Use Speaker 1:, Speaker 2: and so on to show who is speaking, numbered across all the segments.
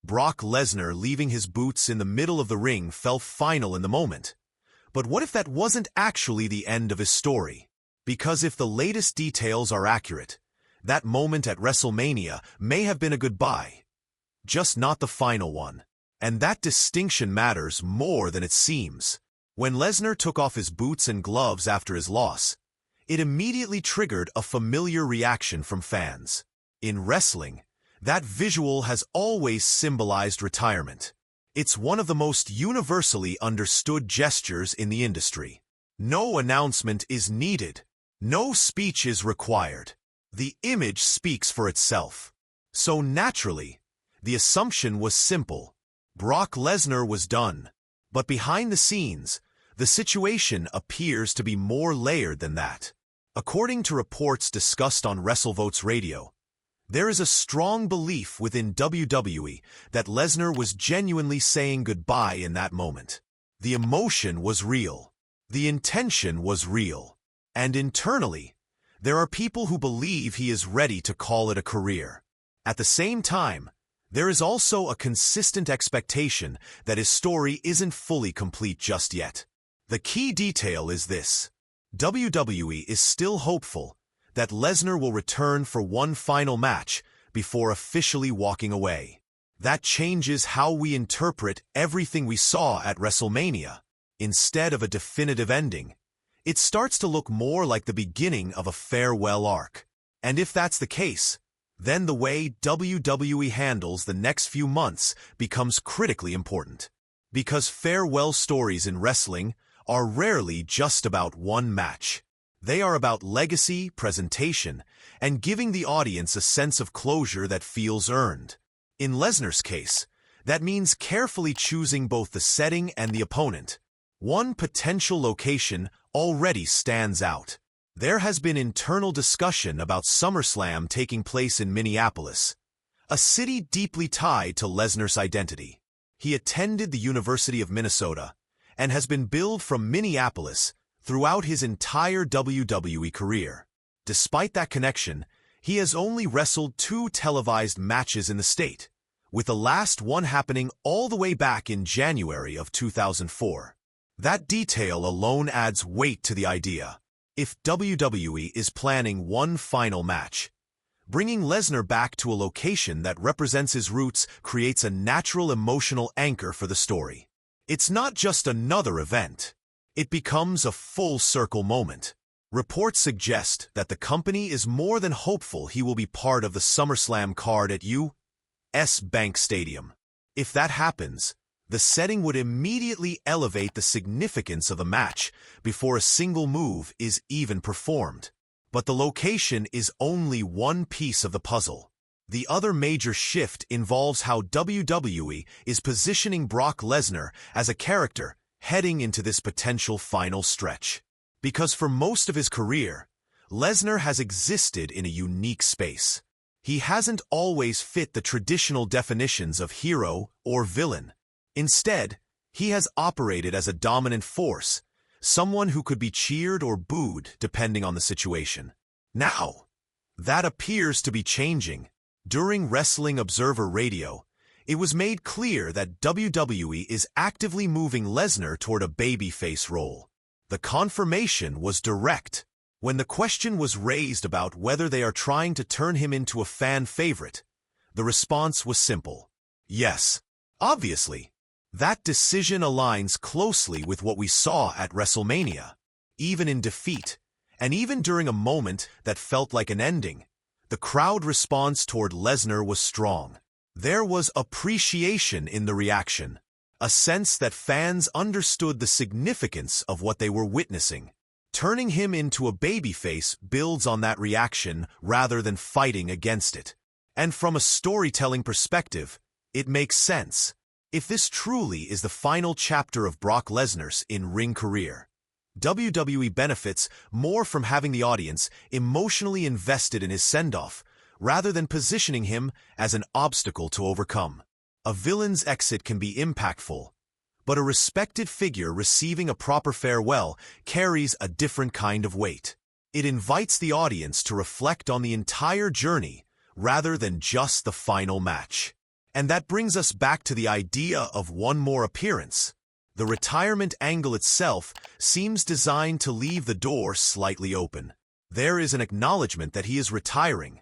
Speaker 1: Brock Lesnar leaving his boots in the middle of the ring felt final in the moment. But what if that wasn't actually the end of his story? Because if the latest details are accurate, that moment at WrestleMania may have been a goodbye, just not the final one. And that distinction matters more than it seems. When Lesnar took off his boots and gloves after his loss, it immediately triggered a familiar reaction from fans. In wrestling, that visual has always symbolized retirement. It's one of the most universally understood gestures in the industry. No announcement is needed. No speech is required. The image speaks for itself. So naturally, the assumption was simple. Brock Lesnar was done. But behind the scenes, the situation appears to be more layered than that. According to reports discussed on WrestleVotes Radio, there is a strong belief within WWE that Lesnar was genuinely saying goodbye in that moment. The emotion was real. The intention was real. And internally, there are people who believe he is ready to call it a career. At the same time, there is also a consistent expectation that his story isn't fully complete just yet. The key detail is this: WWE is still hopeful that Lesnar will return for one final match before officially walking away. That changes how we interpret everything we saw at WrestleMania. Instead of a definitive ending, it starts to look more like the beginning of a farewell arc. And if that's the case, then the way WWE handles the next few months becomes critically important. Because farewell stories in wrestling are rarely just about one match. They are about legacy, presentation, and giving the audience a sense of closure that feels earned. In Lesnar's case, that means carefully choosing both the setting and the opponent. One potential location already stands out. There has been internal discussion about SummerSlam taking place in Minneapolis, a city deeply tied to Lesnar's identity. He attended the University of Minnesota and has been billed from Minneapolis throughout his entire WWE career. Despite that connection, he has only wrestled 2 televised matches in the state, with the last one happening all the way back in January of 2004. That detail alone adds weight to the idea. If WWE is planning one final match, bringing Lesnar back to a location that represents his roots creates a natural emotional anchor for the story. It's not just another event. It becomes a full-circle moment. Reports suggest that the company is more than hopeful he will be part of the SummerSlam card at U.S. Bank Stadium. If that happens, the setting would immediately elevate the significance of the match before a single move is even performed. But the location is only one piece of the puzzle. The other major shift involves how WWE is positioning Brock Lesnar as a character heading into this potential final stretch. Because for most of his career, Lesnar has existed in a unique space. He hasn't always fit the traditional definitions of hero or villain. Instead, he has operated as a dominant force, someone who could be cheered or booed depending on the situation. Now, that appears to be changing. During Wrestling Observer Radio, it was made clear that WWE is actively moving Lesnar toward a babyface role. The confirmation was direct. When the question was raised about whether they are trying to turn him into a fan favorite, the response was simple: yes. Obviously, that decision aligns closely with what we saw at WrestleMania. Even in defeat, and even during a moment that felt like an ending, the crowd response toward Lesnar was strong. There was appreciation in the reaction, a sense that fans understood the significance of what they were witnessing. Turning him into a babyface builds on that reaction rather than fighting against it. And from a storytelling perspective, it makes sense. If this truly is the final chapter of Brock Lesnar's in-ring career, WWE benefits more from having the audience emotionally invested in his send-off rather than positioning him as an obstacle to overcome. A villain's exit can be impactful, but a respected figure receiving a proper farewell carries a different kind of weight. It invites the audience to reflect on the entire journey rather than just the final match. And that brings us back to the idea of one more appearance. The retirement angle itself seems designed to leave the door slightly open. There is an acknowledgement that he is retiring,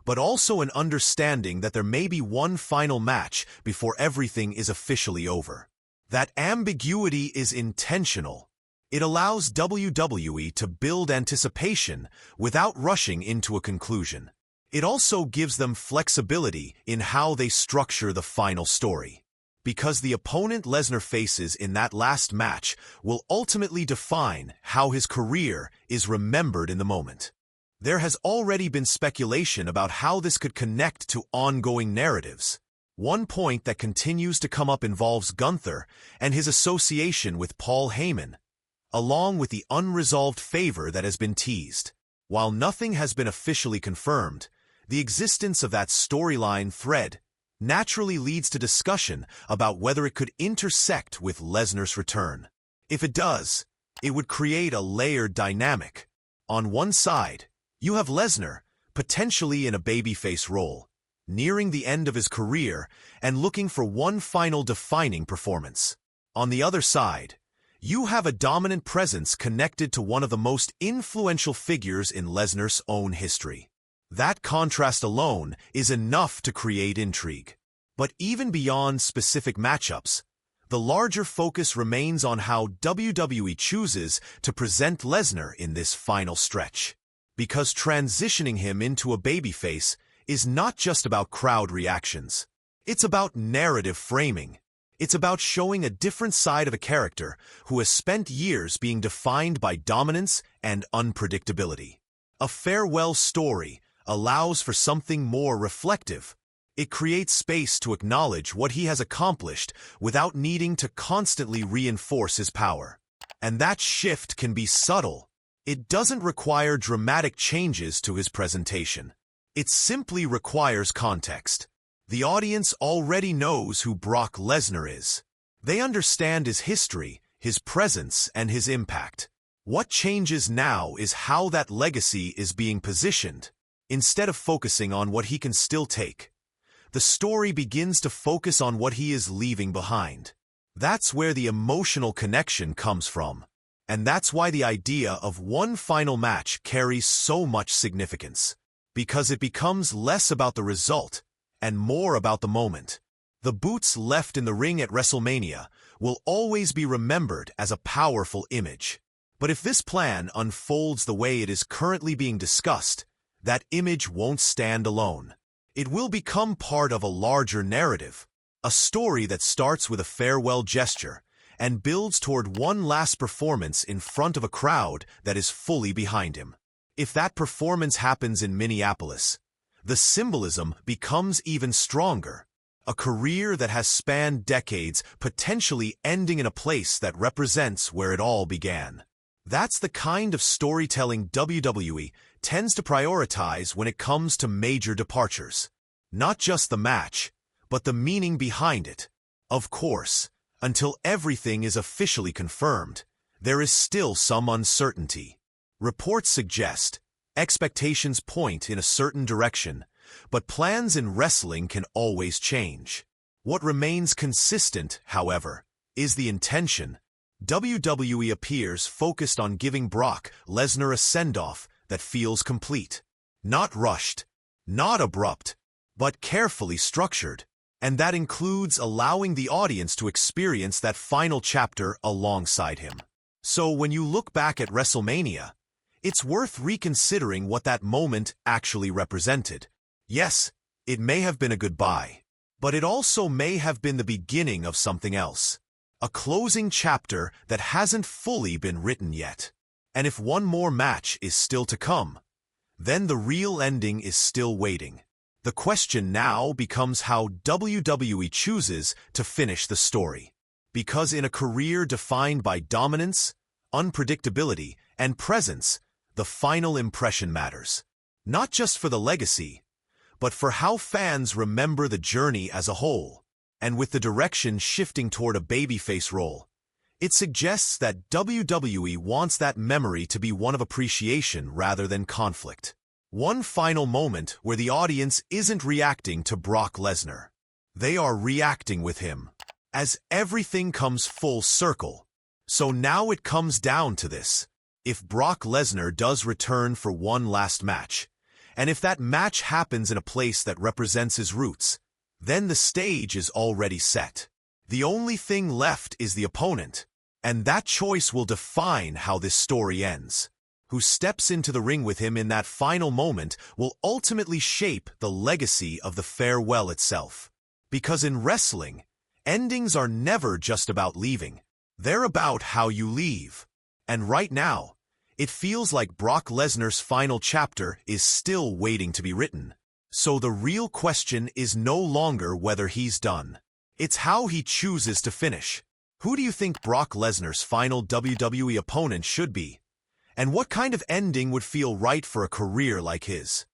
Speaker 1: but also an understanding that there may be one final match before everything is officially over. That ambiguity is intentional. It allows WWE to build anticipation without rushing into a conclusion. It also gives them flexibility in how they structure the final story, because the opponent Lesnar faces in that last match will ultimately define how his career is remembered in the moment. There has already been speculation about how this could connect to ongoing narratives. One point that continues to come up involves Gunther and his association with Paul Heyman, along with the unresolved favor that has been teased. While nothing has been officially confirmed, the existence of that storyline thread naturally leads to discussion about whether it could intersect with Lesnar's return. If it does, it would create a layered dynamic. On one side, you have Lesnar, potentially in a babyface role, nearing the end of his career and looking for one final defining performance. On the other side, you have a dominant presence connected to one of the most influential figures in Lesnar's own history. That contrast alone is enough to create intrigue. But even beyond specific matchups, the larger focus remains on how WWE chooses to present Lesnar in this final stretch. Because transitioning him into a babyface is not just about crowd reactions. It's about narrative framing. It's about showing a different side of a character who has spent years being defined by dominance and unpredictability. A farewell story allows for something more reflective. It creates space to acknowledge what he has accomplished without needing to constantly reinforce his power. And that shift can be subtle. It doesn't require dramatic changes to his presentation. It simply requires context. The audience already knows who Brock Lesnar is. They understand his history, his presence, and his impact. What changes now is how that legacy is being positioned. Instead of focusing on what he can still take, the story begins to focus on what he is leaving behind. That's where the emotional connection comes from. And that's why the idea of one final match carries so much significance. Because it becomes less about the result and more about the moment. The boots left in the ring at WrestleMania will always be remembered as a powerful image. But if this plan unfolds the way it is currently being discussed, that image won't stand alone. It will become part of a larger narrative, a story that starts with a farewell gesture and builds toward one last performance in front of a crowd that is fully behind him. If that performance happens in Minneapolis, the symbolism becomes even stronger. A career that has spanned decades, potentially ending in a place that represents where it all began. That's the kind of storytelling WWE tends to prioritize when it comes to major departures. Not just the match, but the meaning behind it. Of course, until everything is officially confirmed, there is still some uncertainty. Reports suggest expectations point in a certain direction, but plans in wrestling can always change. What remains consistent, however, is the intention. WWE appears focused on giving Brock Lesnar a send-off that feels complete. Not rushed, not abrupt, but carefully structured. And that includes allowing the audience to experience that final chapter alongside him. So when you look back at WrestleMania, it's worth reconsidering what that moment actually represented. Yes, it may have been a goodbye, but it also may have been the beginning of something else. A closing chapter that hasn't fully been written yet. And if one more match is still to come, then the real ending is still waiting. The question now becomes how WWE chooses to finish the story. Because in a career defined by dominance, unpredictability, and presence, the final impression matters. Not just for the legacy, but for how fans remember the journey as a whole. And with the direction shifting toward a babyface role, it suggests that WWE wants that memory to be one of appreciation rather than conflict. One final moment where the audience isn't reacting to Brock Lesnar. They are reacting with him, as everything comes full circle. So now it comes down to this. If Brock Lesnar does return for one last match, and if that match happens in a place that represents his roots, then the stage is already set. The only thing left is the opponent, and that choice will define how this story ends. Who steps into the ring with him in that final moment will ultimately shape the legacy of the farewell itself. Because in wrestling, endings are never just about leaving. They're about how you leave. And right now, it feels like Brock Lesnar's final chapter is still waiting to be written. So the real question is no longer whether he's done. It's how he chooses to finish. Who do you think Brock Lesnar's final WWE opponent should be? And what kind of ending would feel right for a career like his?